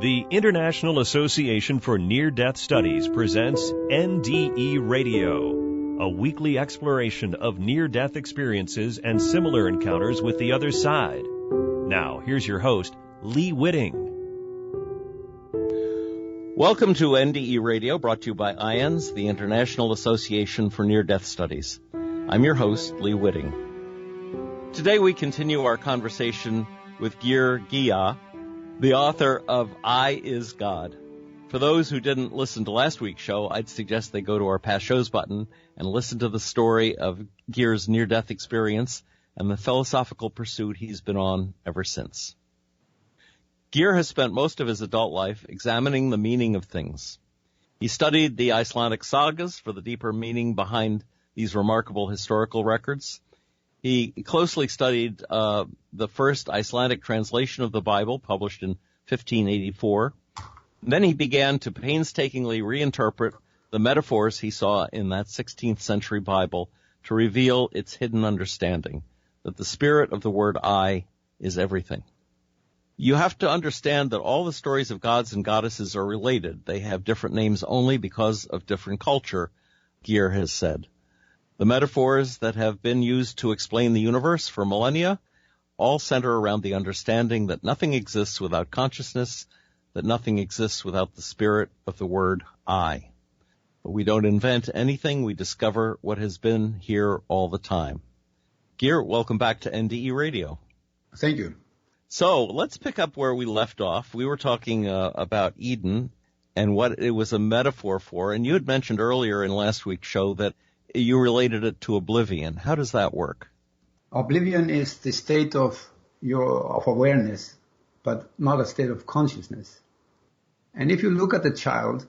The International Association for Near-Death Studies presents NDE Radio, a weekly exploration of near-death experiences and similar encounters with the other side. Now, here's your host, Lee Witting. Welcome to NDE Radio, brought to you by IANDS, the International Association for Near-Death Studies. I'm your host, Lee Witting. Today we continue our conversation with Geir Gigja, the author of I Is God. For those who didn't listen to last week's show, I'd suggest they go to our past shows button and listen to the story of Geir's near-death experience and the philosophical pursuit he's been on ever since. Geir has spent most of his adult life examining the meaning of things. He studied the Icelandic sagas for the deeper meaning behind these remarkable historical records. He closely studied the first Icelandic translation of the Bible, published in 1584. Then he began to painstakingly reinterpret the metaphors he saw in that 16th century Bible to reveal its hidden understanding, that the spirit of the word I is everything. You have to understand that all the stories of gods and goddesses are related. They have different names only because of different culture, Geir has said. The metaphors that have been used to explain the universe for millennia all center around the understanding that nothing exists without consciousness, that nothing exists without the spirit of the word I. But we don't invent anything, we discover what has been here all the time. Geir, welcome back to NDE Radio. Thank you. So let's pick up where we left off. We were talking about Eden and what it was a metaphor for, and you had mentioned earlier in last week's show that you related it to oblivion. How does that work? Oblivion is the state of awareness, but not a state of consciousness. And if you look at the child,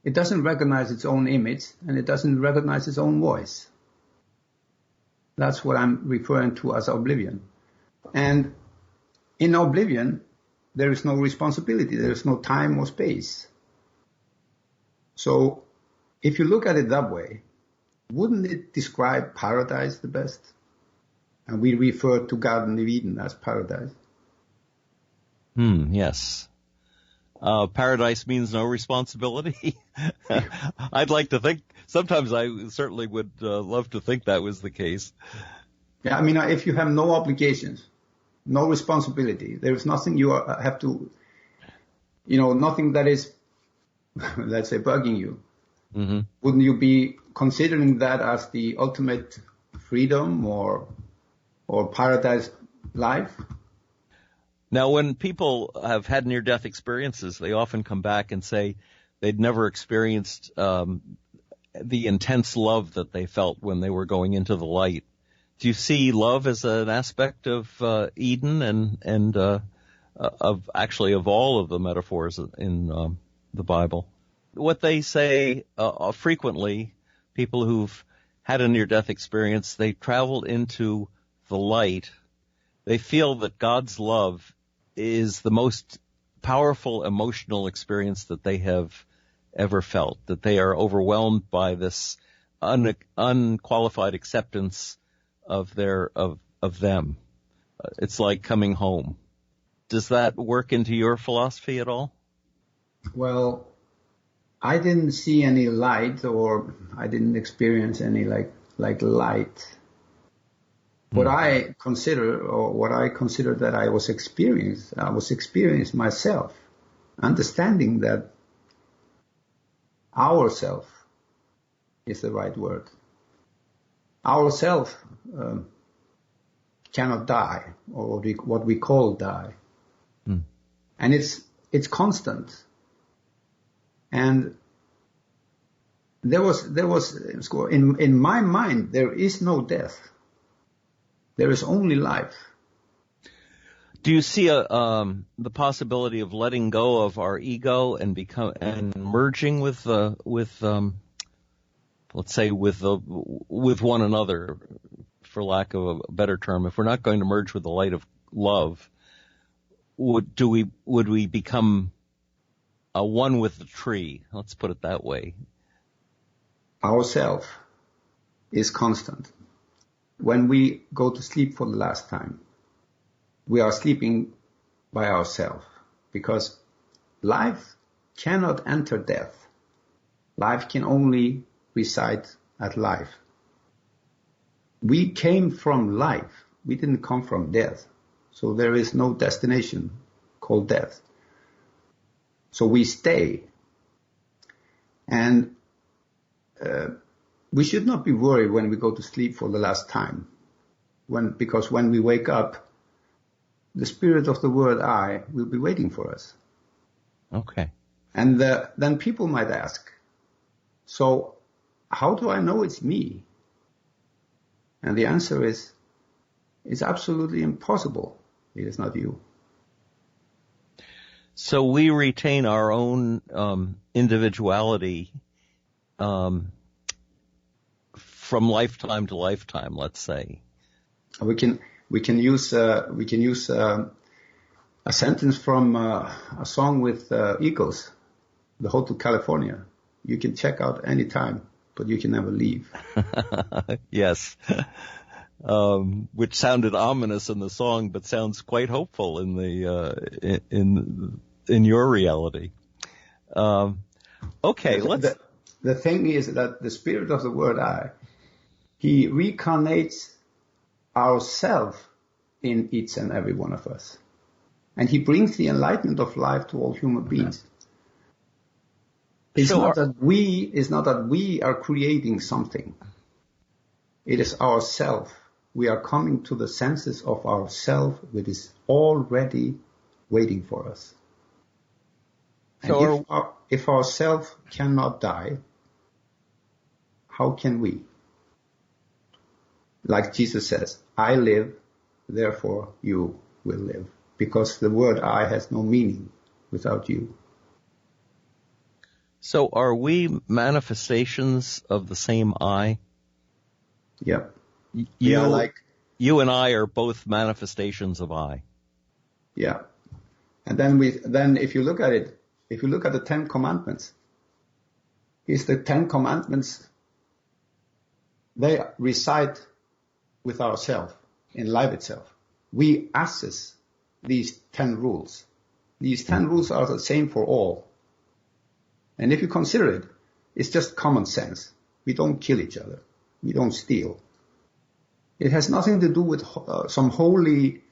it doesn't recognize its own image, and it doesn't recognize its own voice. That's what I'm referring to as oblivion. And in oblivion, there is no responsibility. There is no time or space. So if you look at it that way, wouldn't it describe paradise the best? And we refer to Garden of Eden as paradise. Yes. Paradise means no responsibility. I'd like to think, sometimes I certainly would love to think that was the case. Yeah, I mean, if you have no obligations, no responsibility, there is nothing you have to, nothing that is, let's say, bugging you. Mm-hmm. Wouldn't you be considering that as the ultimate freedom or paradise life? Now, when people have had near-death experiences, they often come back and say they'd never experienced the intense love that they felt when they were going into the light. Do you see love as an aspect of Eden and of all of the metaphors in the Bible? What they say frequently, people who've had a near-death experience, they traveled into the light. They feel that God's love is the most powerful emotional experience that they have ever felt, that they are overwhelmed by this unqualified acceptance of them. It's like coming home. Does that work into your philosophy at all? Well, I didn't see any light, or I didn't experience any like light. What I consider that I was experiencing myself, understanding that ourself is the right word. Ourself cannot die, or what we call die, and it's constant. And there was in my mind, there is no death. There is only life. Do you see the possibility of letting go of our ego and merging with let's say with one another, for lack of a better term? If we're not going to merge with the light of love, would we become one with the tree? Let's put it that way. Ourself is constant. When we go to sleep for the last time, we are sleeping by ourselves, because life cannot enter death. Life can only reside at life. We came from life. We didn't come from death. So there is no destination called death. So we stay. And we should not be worried when we go to sleep for the last time. Because when we wake up, the spirit of the word I will be waiting for us. Okay. And then people might ask, so how do I know it's me? And the answer is, it's absolutely impossible. It is not you. So we retain our own individuality from lifetime to lifetime, let's say. We can use a sentence from a song with Eagles, The Hotel California. You can check out any time, but you can never leave. Yes. Which sounded ominous in the song, but sounds quite hopeful in the in your reality. Okay, let's. The thing is that the spirit of the word I, he reincarnates ourself in each and every one of us, and he brings the enlightenment of life to all human beings. It's not that we are creating something. It is ourself. We are coming to the senses of ourself, which is already waiting for us. And if ourself cannot die, how can we? Like Jesus says, I live, therefore you will live. Because the word I has no meaning without you. So are we manifestations of the same I? Yep. You and I are both manifestations of I. Yeah. And then if you look at it, if you look at the 10 Commandments, is the 10 Commandments, they reside with ourselves, in life itself. We access these 10 rules. These 10 rules are the same for all. And if you consider it, it's just common sense. We don't kill each other. We don't steal. It has nothing to do with some holy,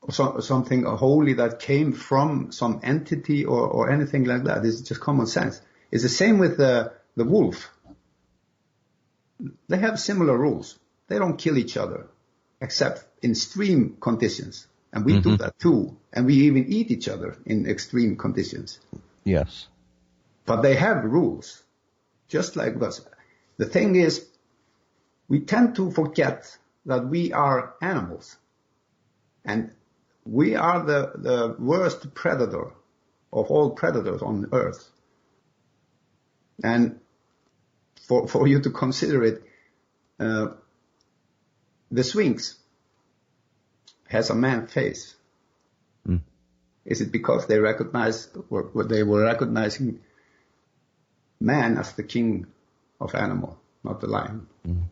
something holy that came from some entity or anything like that. It's just common sense. It's the same with the wolf. They have similar rules. They don't kill each other, except in extreme conditions. And we do that too. And we even eat each other in extreme conditions. Yes. But they have rules, just like us. The thing is, we tend to forget that we are animals. And we are the worst predator of all predators on earth. And for you to consider it, the Sphinx has a man face. Mm. Is it because they were recognizing man as the king of animal, not the lion? Mm.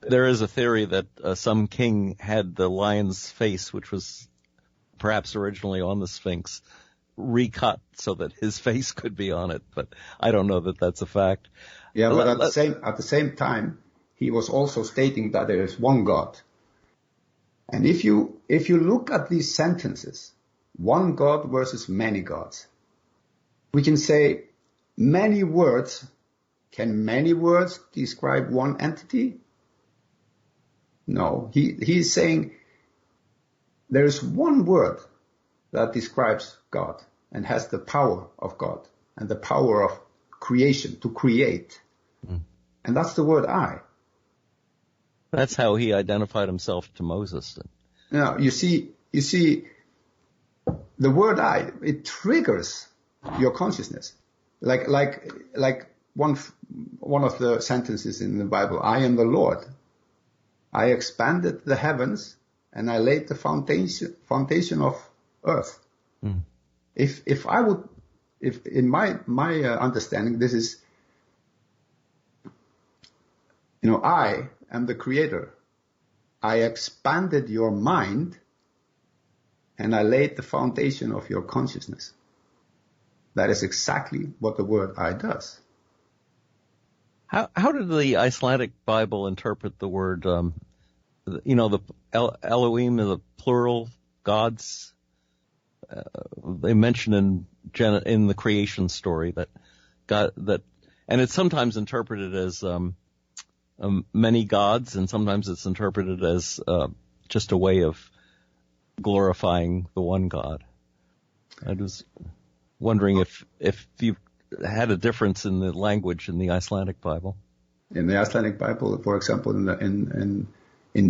There is a theory that some king had the lion's face, which was perhaps originally on the Sphinx, recut so that his face could be on it, but I don't know that that's a fact. Yeah, but at the same time, he was also stating that there is one God. And if you look at these sentences, one God versus many gods, we can say many words. Can many words describe one entity? No, he is saying there is one word that describes God and has the power of God and the power of creation, to create. Mm. And that's the word I. That's how he identified himself to Moses. Now, you see, the word I, it triggers your consciousness. Like one of the sentences in the Bible, I am the Lord. I expanded the heavens and I laid the foundation of earth. Mm. If in my understanding, this is, I am the creator. I expanded your mind and I laid the foundation of your consciousness. That is exactly what the word I does. How did the Icelandic Bible interpret the word, the Elohim, the plural gods? They mention in the creation story that God, and it's sometimes interpreted as many gods, and sometimes it's interpreted as just a way of glorifying the one God. I was wondering if you had a difference in the language in the Icelandic Bible. In the Icelandic Bible, for example, in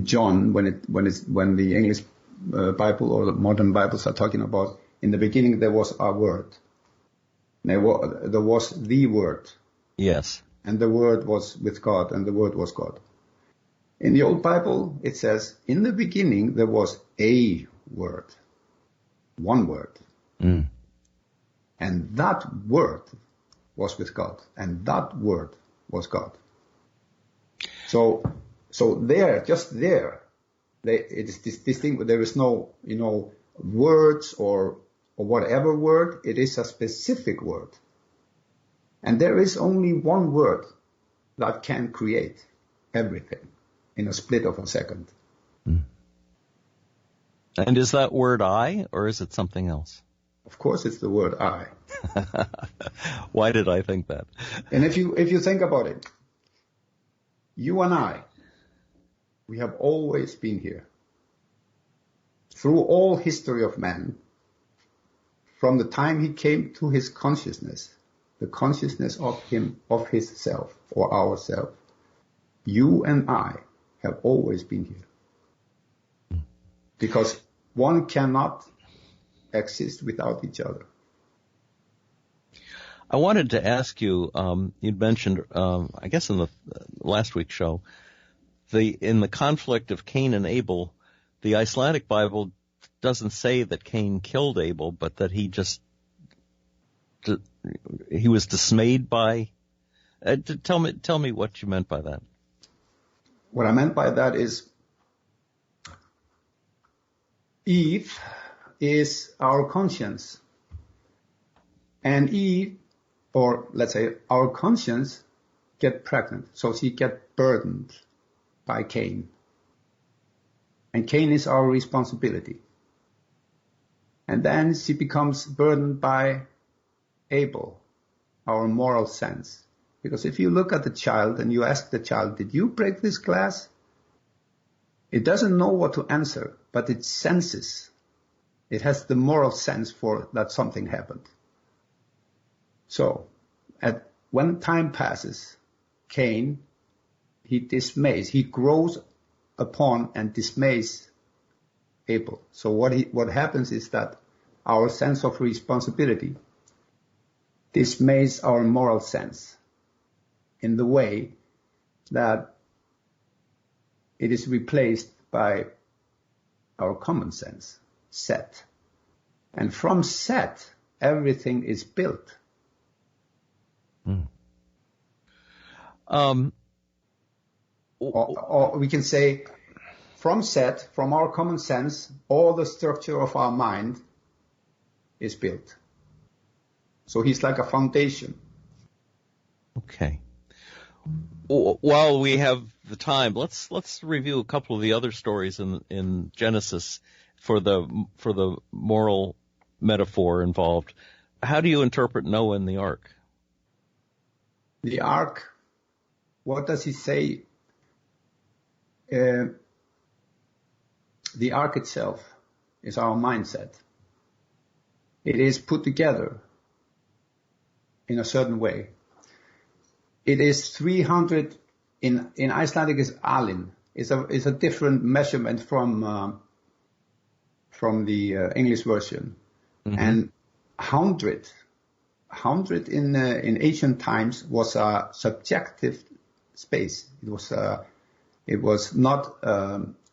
John, when the English Bible or the modern Bibles are talking about, in the beginning there was a word. There was the word. Yes. And the word was with God, and the word was God. In the Old Bible, it says, in the beginning there was a word. One word. Mm. And that word was with God. And that word was God. So there, just there, it is distinct. There is no, words or whatever word. It is a specific word. And there is only one word that can create everything in a split of a second. Mm. And is that word I, or is it something else? Of course it's the word I. Why did I think that? And if you think about it, you and I, we have always been here. Through all history of man, from the time he came to his consciousness, the consciousness of him, of his self, or ourself, you and I have always been here. Because one cannot exist without each other. I wanted to ask you, you'd mentioned, I guess in the last week's show, in the conflict of Cain and Abel, the Icelandic Bible doesn't say that Cain killed Abel, but that he was dismayed by. Tell me what you meant by that. What I meant by that is Eve is our conscience. And Eve, or let's say our conscience, get pregnant. So she get burdened by Cain. And Cain is our responsibility. And then she becomes burdened by Abel, our moral sense. Because if you look at the child and you ask the child, did you break this glass? It doesn't know what to answer, but it senses. It has the moral sense for that something happened. So, when time passes, Cain, he grows upon and dismays Abel. So what happens is that our sense of responsibility dismays our moral sense in the way that it is replaced by our common sense, Set. And from Set, everything is built. Mm. Or we can say, from Set, from our common sense, all the structure of our mind is built. So he's like a foundation. Okay. While we have the time, let's review a couple of the other stories in Genesis for the moral metaphor involved. How do you interpret Noah and the ark? The ark, what does he say? The ark itself is our mindset. It is put together in a certain way. It is 300, in Icelandic is alin. It's a different measurement from the English version. Mm-hmm. And 100 in ancient times was a subjective space. It was not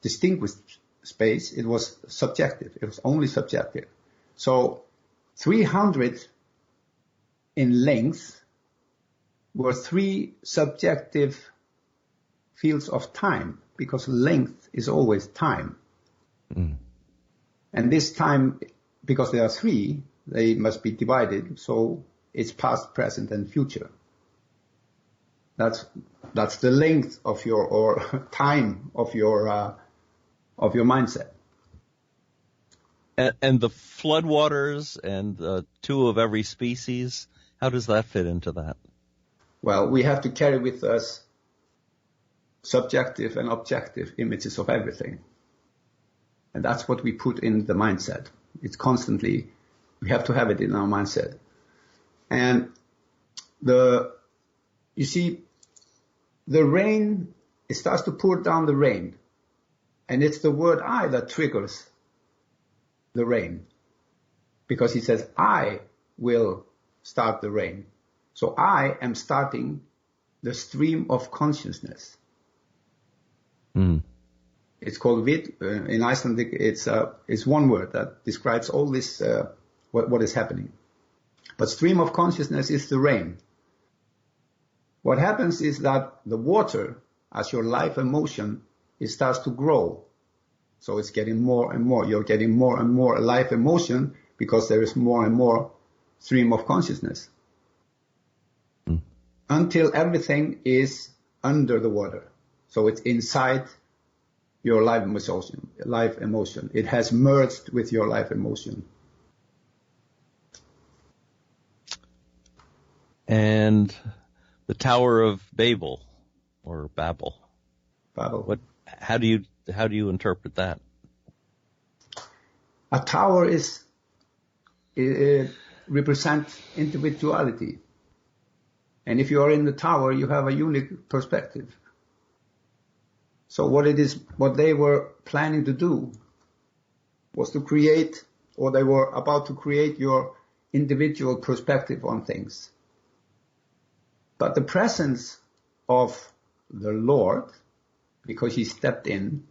distinguished space. It was subjective. It was only subjective. So 300 in length were 3 subjective fields of time, because length is always time. Mm. And this time, because there are three, they must be divided. So it's past, present, and future. That's the length of your, or time of your mindset. And the floodwaters and two of every species, how does that fit into that? Well, we have to carry with us subjective and objective images of everything. And that's what we put in the mindset. It's constantly, we have to have it in our mindset. And you see, the rain, it starts to pour down the rain. And it's the word I that triggers the rain. Because he says, I will start the rain. So I am starting the stream of consciousness. Mm. It's called Witting. In Icelandic, it's one word that describes all this, what is happening. But stream of consciousness is the rain. What happens is that the water, as your life emotion, it starts to grow. So it's getting more and more. You're getting more and more life emotion because there is more and more stream of consciousness. Mm. Until everything is under the water. So it's inside your life emotion. It has merged with your life emotion. And the Tower of Babel, or Babel. Babel. How do you interpret that? A tower it represents individuality. And if you are in the tower, you have a unique perspective. So what they were planning to do was to create, or they were about to create, your individual perspective on things. But the presence of the Lord, because he stepped in,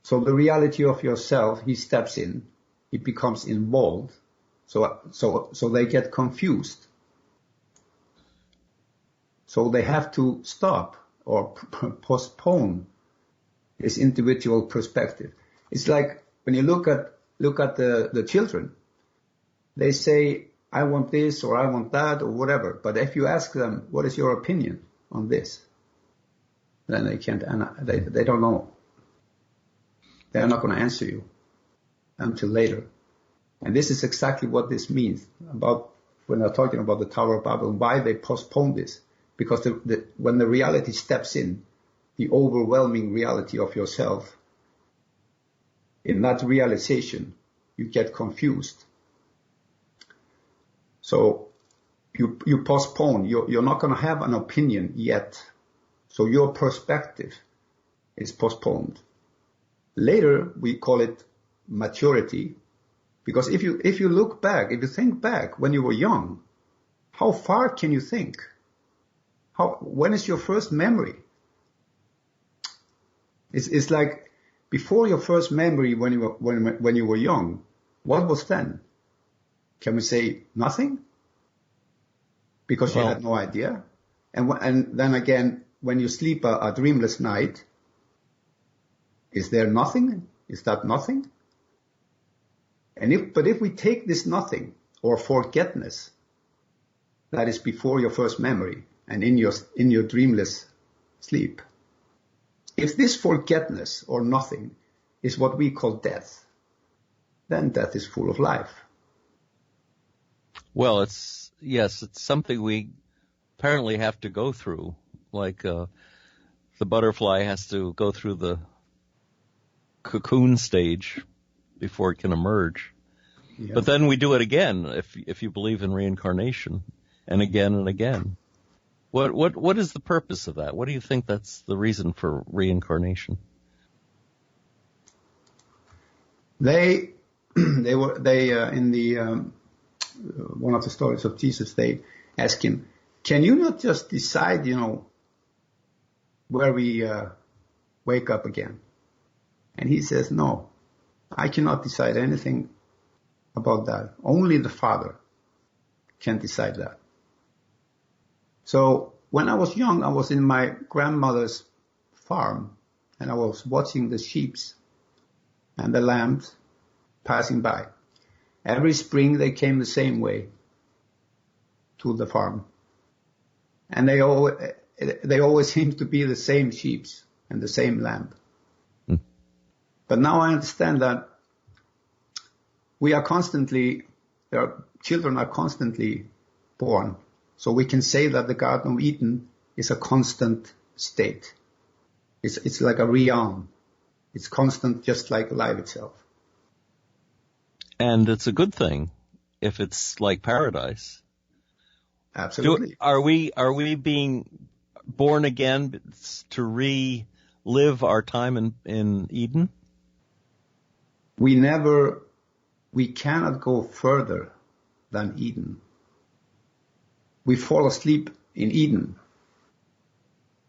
so the reality of yourself, he steps in, he becomes involved, so they get confused. So they have to stop or postpone this individual perspective. It's like when you look at the children, they say, I want this or I want that or whatever. But if you ask them, what is your opinion on this? Then they can't, they don't know. They're not going to answer you until later. And this is exactly what this means about when they're talking about the Tower of Babel, why they postpone this. Because when the reality steps in, the overwhelming reality of yourself, in that realization, you get confused. So you postpone. You're not going to have an opinion yet. So your perspective is postponed. Later, we call it maturity. Because if you look back, if you think back when you were young, how far can you think? When is your first memory? It's like before your first memory when you were young. What was then? Can we say nothing? Because you had no idea. And then again, when you sleep a dreamless night, is there nothing? Is that nothing? But if we take this nothing or forgetness, that is before your first memory and in your dreamless sleep, if this forgetness or nothing is what we call death, then death is full of life. Well, it's something we apparently have to go through, like the butterfly has to go through the cocoon stage before it can emerge. Yeah. But then we do it again if you believe in reincarnation, and again and again. What is the purpose of that? What do you think that's the reason for reincarnation? They in the one of the stories of Jesus, they ask him, can you not just decide, where we wake up again? And he says, no, I cannot decide anything about that. Only the Father can decide that. So when I was young, I was in my grandmother's farm and I was watching the sheep and the lambs. passing by. Every spring they came the same way to the farm. And they always seemed to be the same sheep and the same lamb. Mm. But now I understand that children are constantly born. So we can say that the Garden of Eden is a constant state. It's like a realm. It's constant, just like life itself. And it's a good thing if it's like paradise. Absolutely. Are we being born again to relive our time in Eden? We cannot go further than Eden. We fall asleep in Eden.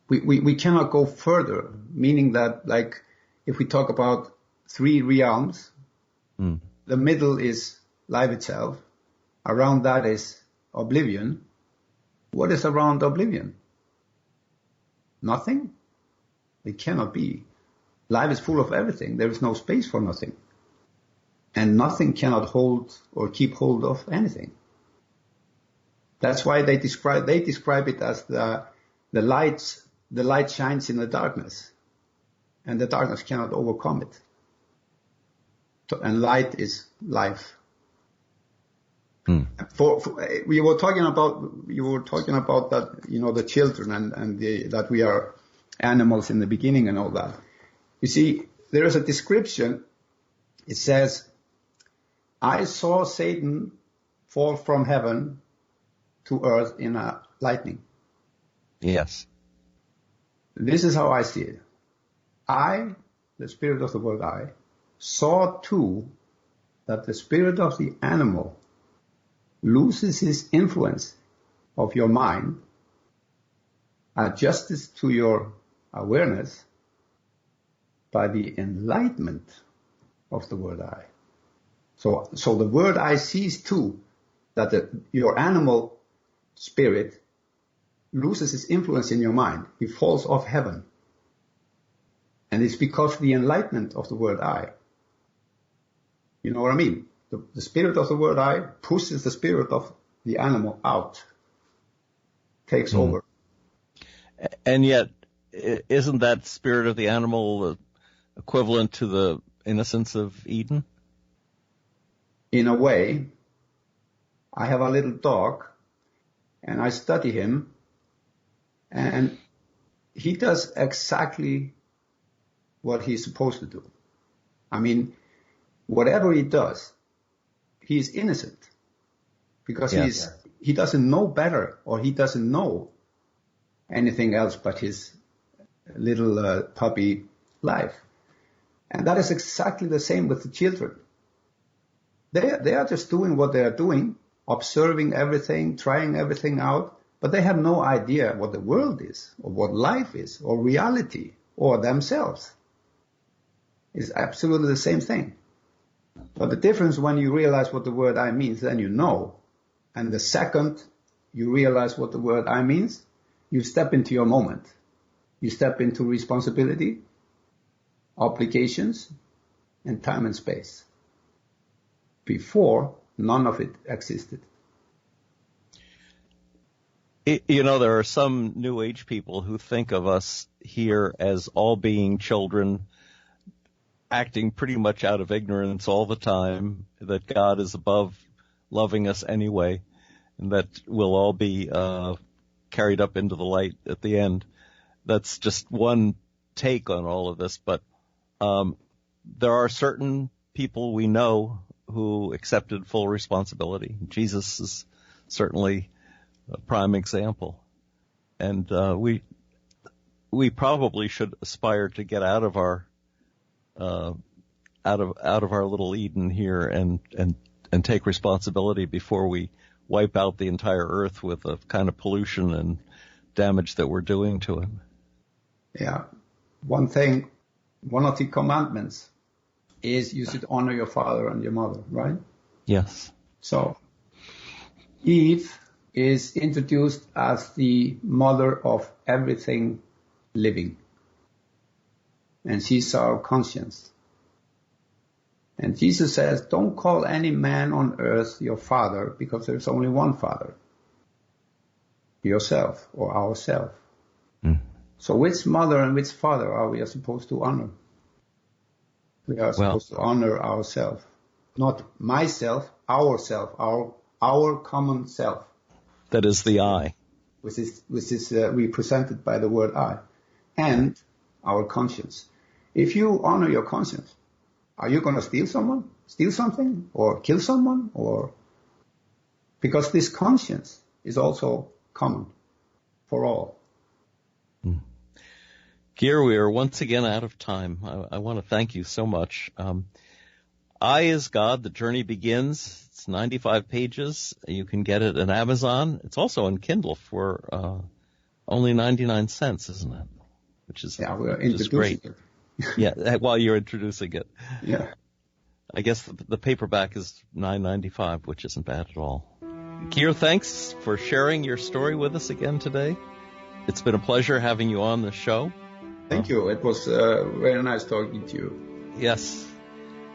We cannot go further, meaning that, like, if we talk about 3 realms, the middle is life itself. Around that is oblivion. What is around oblivion? Nothing? It cannot be. Life is full of everything. There is no space for nothing. And nothing cannot hold or keep hold of anything. That's why they describe it as the light shines in the darkness, and the darkness cannot overcome it. And light is life. You were talking about that, the children and that we are animals in the beginning and all that. You see, there is a description. It says, I saw Satan fall from heaven to earth in a lightning. Yes. This is how I see it. I, the spirit of the word I, saw too that the spirit of the animal loses his influence of your mind, adjusts to your awareness by the enlightenment of the word I. So the word I sees too that your animal spirit loses his influence in your mind. He falls off heaven. And it's because of the enlightenment of the word I. You know what I mean? The spirit of the word I pushes the spirit of the animal out, takes over. And yet, isn't that spirit of the animal equivalent to the innocence of Eden? In a way. I have a little dog, and I study him, and he does exactly what he's supposed to do. I mean, whatever he does, he is innocent, because he doesn't know better, or he doesn't know anything else but his little puppy life. And that is exactly the same with the children. They are just doing what they are doing, observing everything, trying everything out, but they have no idea what the world is, or what life is, or reality, or themselves. It's absolutely the same thing. But the difference, when you realize what the word I means, then you know. And the second you realize what the word I means, you step into your moment. You step into responsibility, obligations, and time and space. Before, none of it existed. There are some New Age people who think of us here as all being children, acting pretty much out of ignorance all the time, that God is above loving us anyway, and that we'll all be carried up into the light at the end. That's just one take on all of this, but there are certain people we know who accepted full responsibility. Jesus is certainly a prime example. And we probably should aspire to get out of our little Eden here and take responsibility before we wipe out the entire earth with the kind of pollution and damage that we're doing to it. Yeah. One of the commandments is you should honor your father and your mother, right? Yes. So Eve is introduced as the mother of everything living. And she's our conscience. And Jesus says, don't call any man on earth your father, because there's only one Father, yourself or ourself. So which mother and which father are we supposed to honor? We are supposed to honor ourselves, not myself, ourself, our common self. That is the I. Which is represented by the word I, and our conscience. If you honor your conscience, are you going to steal something, or kill someone, or because this conscience is also common for all. Geir, we are once again out of time. I want to thank you so much. I is God, The Journey Begins. It's 95 pages. You can get it on Amazon. It's also on Kindle for only 99 cents, isn't it? Which is great. It. Yeah, while you're introducing it. Yeah. I guess the paperback is $9.95, which isn't bad at all. Geir, thanks for sharing your story with us again today. It's been a pleasure having you on the show. Thank you. It was very nice talking to you. Yes.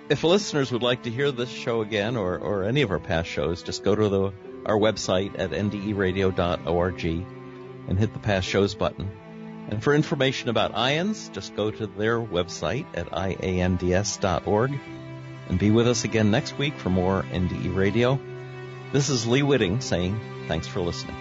If listeners would like to hear this show again or any of our past shows, just go to our website at nderadio.org and hit the past shows button. And for information about IANDS, just go to their website at IANDS.org and be with us again next week for more NDE Radio. This is Lee Witting saying thanks for listening.